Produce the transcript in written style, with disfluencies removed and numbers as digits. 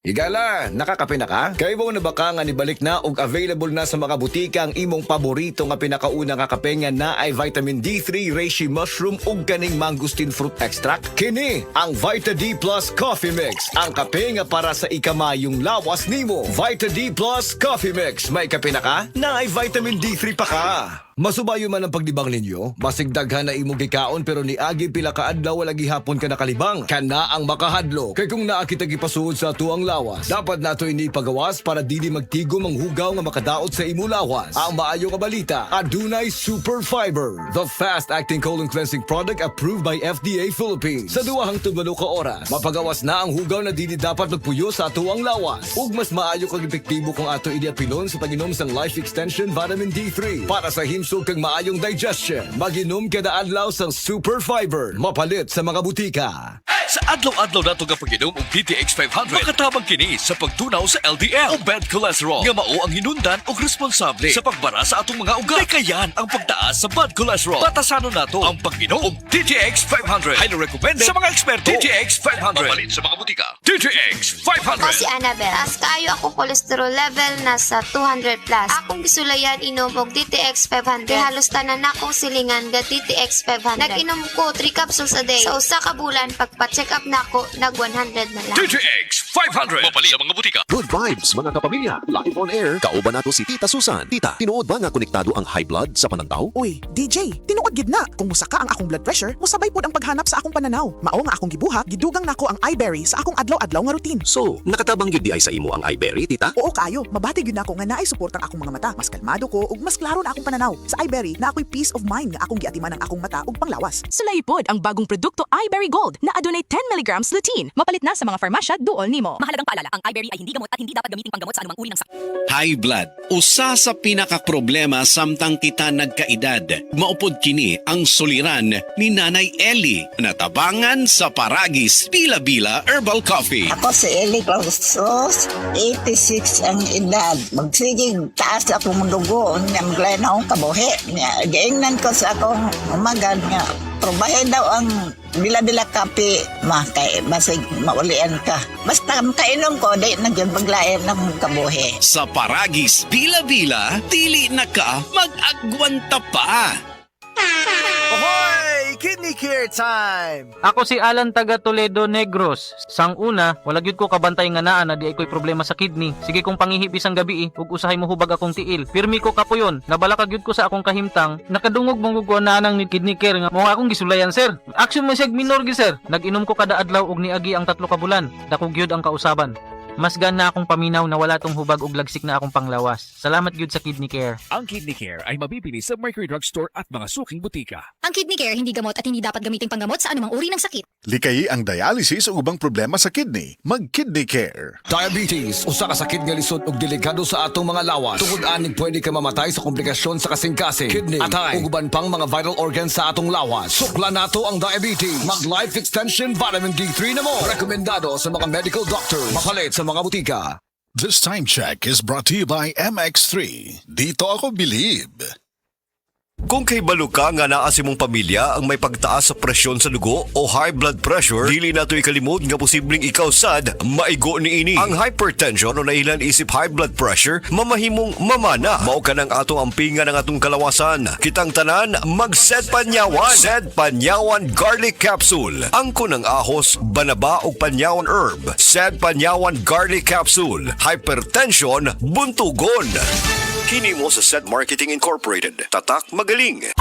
Higala, nakakape na ka? Kay mo na baka nga nibalik na ug available na sa mga butika ang imong paborito nga pinakauna nga kape nga naay vitamin D3, reishi mushroom ug kaning mangosteen fruit extract? Kini ang Vita D Plus Coffee Mix, ang kape nga para sa ikamayong lawas nimo. Vita D Plus Coffee Mix, may kape na ka? Naay vitamin D3 pa ka. Masubayo man ang pagdibang ninyo, basig daghan na imong gikaon pero niagi pila ka adlaw wala gihapon ka nakalibang. Kana ang makahadlo. Kay kung naa kita gipasuod sa tuang lawas, dapat nato ini pagawas para dili magtigom ang hugaw nga makadaot sa imo lawas. Ang maayo nga balita, adunay super fiber, the fast-acting colon cleansing product approved by FDA Philippines. Sa duwahang tugalo ka oras, mapagawas na ang hugaw na dili dapat magpuyo sa tuang lawas. Ug mas maayo kag epektibo kung ato ini apilon sa pag-inom sang Life Extension Vitamin D3 para sa himsog kang maayong digestion. Mag-inom kada adlaw sang super fiber, mapalit sa mga butika. Sa adlaw-adlaw nato nga pag-inom og DTX 500, makatabang kini sa pagtunaw sa LDL o bad cholesterol nga mao ang hinundan og responsable sa pagbara sa atong mga ugat. Kayan ang pagtaas sa bad cholesterol. Batasanon nato ang pag-inom og DTX 500. Highly recommended sa mga eksperto. DTX 500. Mapalit sa mga butika. DTX 500. Ako si Annabelle. As kaayo akong cholesterol level nasa 200 plus. Akong gisulayan inom og DTX 500. Kay halos tanan akong silingan ga DTX 500. Nag-inom ko 3 capsules a day. Sa usa ka bulan pagpa-check up na ako, nag 100 na lang. DTX 500. Mapalit sa mga butika. Good vibes mga kapamilya. Live on air. Kauban nato si Tita Susan. Tita, tinuod ba nga konektado ang high blood sa panantaw? Uy, DJ, tinuod gid na. Kung musaka ang akong blood pressure, musabay pod ang paghanap sa akong pananaw. Mao nga akong gibuhat, gidugang nako ang iBerry sa akong adlaw-adlaw nga routine. So, nakatabang gyud di ay sa imo ang iBerry, Tita? Oo kayo, mabati gyud nako nga naay suportang akong mga mata. Mas kalmado ko ug mas klaro na akong pananaw. Sa iBerry na ako'y peace of mind nga akong giatiman ang akong mata ug panglawas. Sulaipod ang bagong produkto iBerry Gold na adunay 10 mg lutein. Mapalit na sa mga farmasya duol nimo. Mahalagang paalala, ang iBerry ay hindi gamot at hindi dapat gamitin panggamot sa anumang uri ng sakit. High blood, usa sa pinakaproblema samtang kita nagkaedad. Maupod kini ang suliran ni Nanay Ellie. Natabangan sa Paragis Bila-Bila Herbal Coffee. Ako si Eli Clausos, 86 ang edad. Magsiging taas ako mong dugo, niyang na akong kabuhi. Gaingnan ko sa akong umagad nga. Probahe daw ang bila-bila kape, kay basig maulian ka. Basta kainom ko, di nagyan paglayan ng kabuhi. Sa Paragis Bila-Bila, dili na ka mag-agwanta pa. Ahoy! Kidney Care Time! Ako si Alan taga Toledo Negros. Sang una, wala gyud ko kabantay nga naa na di ay ko'y problema sa kidney. Sige kong pangihip isang gabi ug usahay mo hubag akong tiil. Pirmi ko kapuyon. Nabalaka gyud ko sa akong kahimtang. Nakadungog mong guguanaan ng kidney care nga mo akong gisulayan sir. Action man siya minor gi sir. Nag-inom ko kada adlaw og niagi ang 3 ka bulan. Dako gyud ang kausaban. Mas gana akong paminaw na wala tong hubag ug lagsik na akong panglawas. Salamat gyud sa Kidney Care. Ang Kidney Care ay mabibili sa Mercury Drugstore at mga suking butika. Ang Kidney Care hindi gamot at hindi dapat gamitin panggamot sa anumang uri ng sakit. Likayi ang dialysis o ubang problema sa kidney. Mag-Kidney Care. Diabetes, usa ka sakit nga lisod ug delikado sa atong mga lawas. Tungod ani pwede ka mamatay sa komplikasyon sa kasing-kasing, kidney, atay, ug uban pang mga vital organs sa atong lawas. Sukla nato ang diabetes. Mag Life Extension Vitamin D3 na mo. Rekomendado sa mga medical doctor. Mapalit sa mga butika. This time check is brought to you by MX3. Dito ako believe. Kung kay baluka nga naa si mong pamilya ang may pagtaas sa presyon sa dugo o high blood pressure, dili nato'y kalimod nga posibleng ikaw sad maigo ni ini. Ang hypertension o nahilan isip high blood pressure, mamahimong mamana. Mao ka ng atong ampingan ng atong kalawasan. Kitang tanan, mag-Sed Panyawan. Sed Panyawan Garlic Capsule. Angko ng ahos, banaba o panyawan herb. Sed Panyawan Garlic Capsule. Hypertension, buntugon. Kini mo sa Sed Marketing Incorporated. Tatak magaling.